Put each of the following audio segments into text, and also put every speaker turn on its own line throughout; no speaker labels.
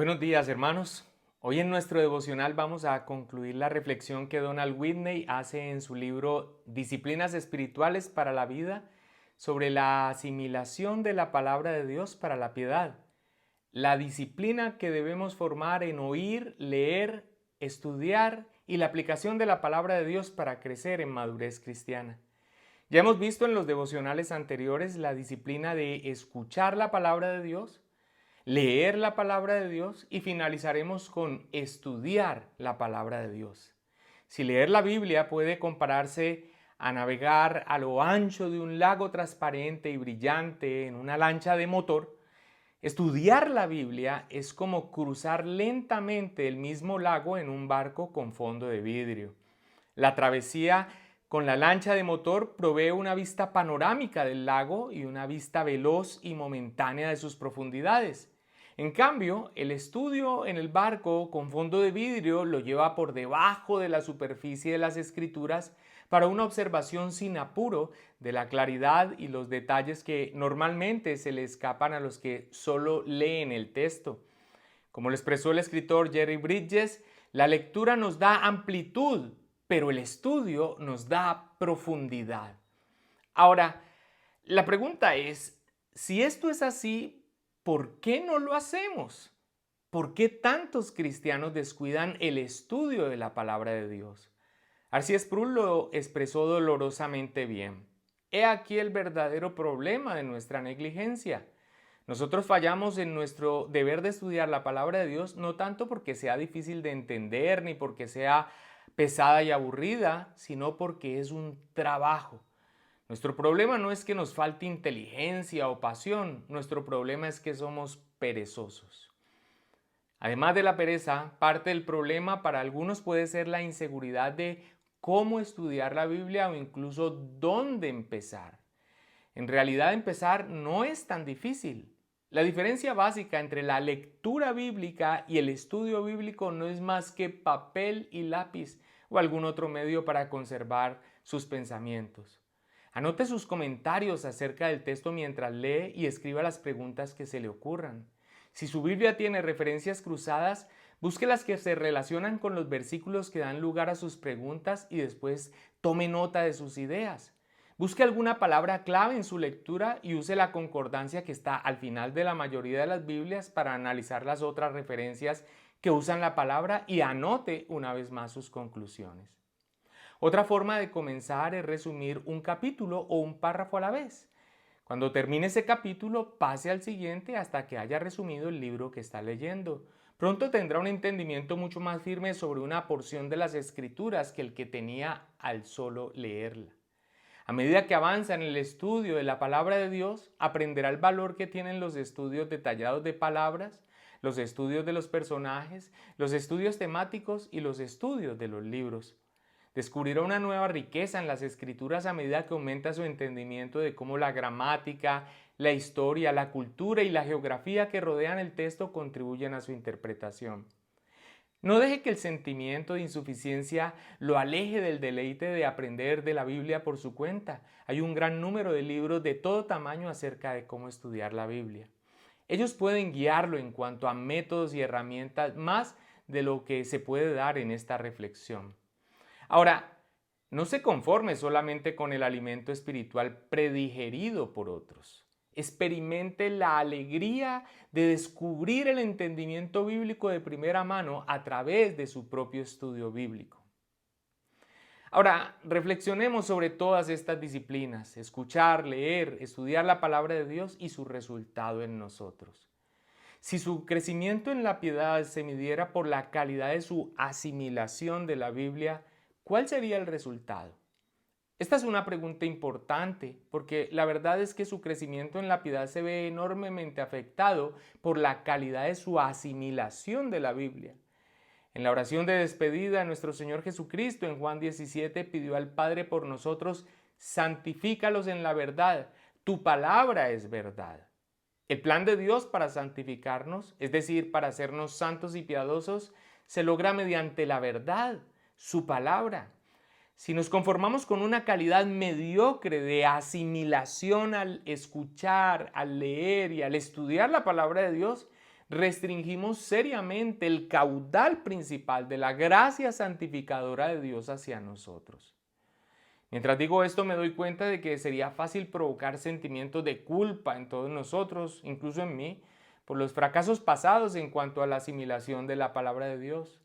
Buenos días, hermanos. Hoy en nuestro devocional vamos a concluir la reflexión que Donald Whitney hace en su libro Disciplinas Espirituales para la Vida sobre la asimilación de la palabra de Dios para la piedad. La disciplina que debemos formar en oír, leer, estudiar y la aplicación de la palabra de Dios para crecer en madurez cristiana. Ya hemos visto en los devocionales anteriores la disciplina de escuchar la palabra de Dios, leer la palabra de Dios y finalizaremos con estudiar la palabra de Dios. Si leer la Biblia puede compararse a navegar a lo ancho de un lago transparente y brillante en una lancha de motor, estudiar la Biblia es como cruzar lentamente el mismo lago en un barco con fondo de vidrio. La travesía con la lancha de motor provee una vista panorámica del lago y una vista veloz y momentánea de sus profundidades. En cambio, el estudio en el barco con fondo de vidrio lo lleva por debajo de la superficie de las escrituras para una observación sin apuro de la claridad y los detalles que normalmente se le escapan a los que solo leen el texto. Como lo expresó el escritor Jerry Bridges, la lectura nos da amplitud, pero el estudio nos da profundidad. Ahora, la pregunta es, si esto es así, ¿por qué no lo hacemos? ¿Por qué tantos cristianos descuidan el estudio de la palabra de Dios? R.C. Sproul lo expresó dolorosamente bien. He aquí el verdadero problema de nuestra negligencia. Nosotros fallamos en nuestro deber de estudiar la palabra de Dios no tanto porque sea difícil de entender ni porque sea pesada y aburrida, sino porque es un trabajo. Nuestro problema no es que nos falte inteligencia o pasión, nuestro problema es que somos perezosos. Además de la pereza, parte del problema para algunos puede ser la inseguridad de cómo estudiar la Biblia o incluso dónde empezar. En realidad empezar no es tan difícil. La diferencia básica entre la lectura bíblica y el estudio bíblico no es más que papel y lápiz o algún otro medio para conservar sus pensamientos. Anote sus comentarios acerca del texto mientras lee y escriba las preguntas que se le ocurran. Si su Biblia tiene referencias cruzadas, busque las que se relacionan con los versículos que dan lugar a sus preguntas y después tome nota de sus ideas. Busque alguna palabra clave en su lectura y use la concordancia que está al final de la mayoría de las Biblias para analizar las otras referencias que usan la palabra y anote una vez más sus conclusiones. Otra forma de comenzar es resumir un capítulo o un párrafo a la vez. Cuando termine ese capítulo, pase al siguiente hasta que haya resumido el libro que está leyendo. Pronto tendrá un entendimiento mucho más firme sobre una porción de las Escrituras que el que tenía al solo leerla. A medida que avanza en el estudio de la palabra de Dios, aprenderá el valor que tienen los estudios detallados de palabras, los estudios de los personajes, los estudios temáticos y los estudios de los libros. Descubrirá una nueva riqueza en las escrituras a medida que aumenta su entendimiento de cómo la gramática, la historia, la cultura y la geografía que rodean el texto contribuyen a su interpretación. No deje que el sentimiento de insuficiencia lo aleje del deleite de aprender de la Biblia por su cuenta. Hay un gran número de libros de todo tamaño acerca de cómo estudiar la Biblia. Ellos pueden guiarlo en cuanto a métodos y herramientas más de lo que se puede dar en esta reflexión. Ahora, no se conforme solamente con el alimento espiritual predigerido por otros. Experimente la alegría de descubrir el entendimiento bíblico de primera mano a través de su propio estudio bíblico. Ahora, reflexionemos sobre todas estas disciplinas: escuchar, leer, estudiar la palabra de Dios y su resultado en nosotros. Si su crecimiento en la piedad se midiera por la calidad de su asimilación de la Biblia, ¿cuál sería el resultado? Esta es una pregunta importante porque la verdad es que su crecimiento en la piedad se ve enormemente afectado por la calidad de su asimilación de la Biblia. En la oración de despedida, nuestro Señor Jesucristo en Juan 17 pidió al Padre por nosotros: santifícalos en la verdad, tu palabra es verdad. El plan de Dios para santificarnos, es decir, para hacernos santos y piadosos, se logra mediante la verdad, su palabra. Si nos conformamos con una calidad mediocre de asimilación al escuchar, al leer y al estudiar la palabra de Dios, restringimos seriamente el caudal principal de la gracia santificadora de Dios hacia nosotros. Mientras digo esto, me doy cuenta de que sería fácil provocar sentimientos de culpa en todos nosotros, incluso en mí, por los fracasos pasados en cuanto a la asimilación de la palabra de Dios.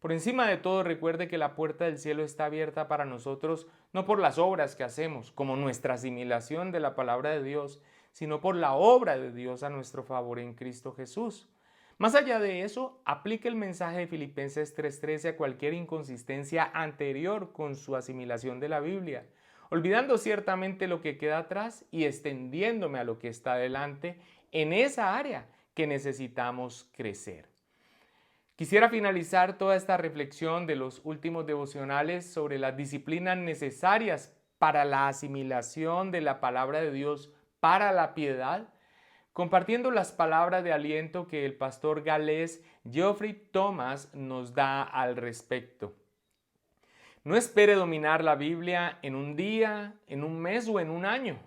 Por encima de todo, recuerde que la puerta del cielo está abierta para nosotros no por las obras que hacemos, como nuestra asimilación de la palabra de Dios, sino por la obra de Dios a nuestro favor en Cristo Jesús. Más allá de eso, aplique el mensaje de Filipenses 3:13 a cualquier inconsistencia anterior con su asimilación de la Biblia, olvidando ciertamente lo que queda atrás y extendiéndome a lo que está delante en esa área que necesitamos crecer. Quisiera finalizar toda esta reflexión de los últimos devocionales sobre las disciplinas necesarias para la asimilación de la palabra de Dios para la piedad, compartiendo las palabras de aliento que el pastor galés Geoffrey Thomas nos da al respecto. No espere dominar la Biblia en un día, en un mes o en un año.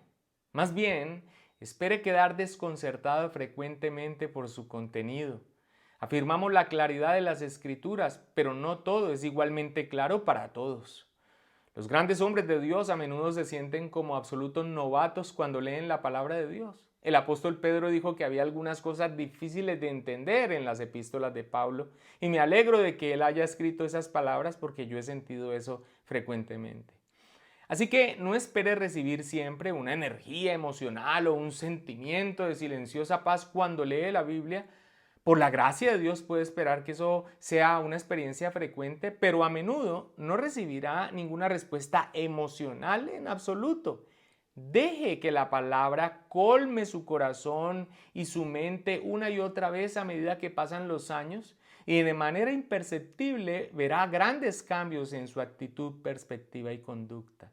Más bien, espere quedar desconcertado frecuentemente por su contenido. Afirmamos la claridad de las Escrituras, pero no todo es igualmente claro para todos. Los grandes hombres de Dios a menudo se sienten como absolutos novatos cuando leen la palabra de Dios. El apóstol Pedro dijo que había algunas cosas difíciles de entender en las epístolas de Pablo, y me alegro de que él haya escrito esas palabras porque yo he sentido eso frecuentemente. Así que no espere recibir siempre una energía emocional o un sentimiento de silenciosa paz cuando lee la Biblia. Por la gracia de Dios puede esperar que eso sea una experiencia frecuente, pero a menudo no recibirá ninguna respuesta emocional en absoluto. Deje que la palabra colme su corazón y su mente una y otra vez a medida que pasan los años, y de manera imperceptible verá grandes cambios en su actitud, perspectiva y conducta.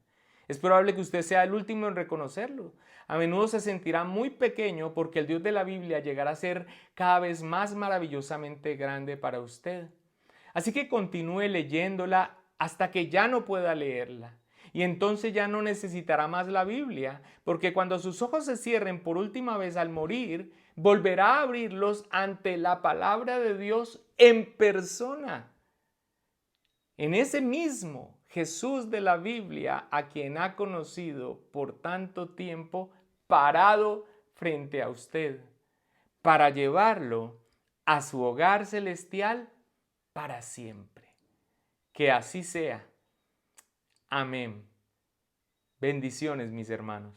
Es probable que usted sea el último en reconocerlo. A menudo se sentirá muy pequeño porque el Dios de la Biblia llegará a ser cada vez más maravillosamente grande para usted. Así que continúe leyéndola hasta que ya no pueda leerla. Y entonces ya no necesitará más la Biblia, porque cuando sus ojos se cierren por última vez al morir, volverá a abrirlos ante la palabra de Dios en persona. En ese mismo Jesús de la Biblia, a quien ha conocido por tanto tiempo, parado frente a usted, para llevarlo a su hogar celestial para siempre. Que así sea. Amén. Bendiciones, mis hermanos.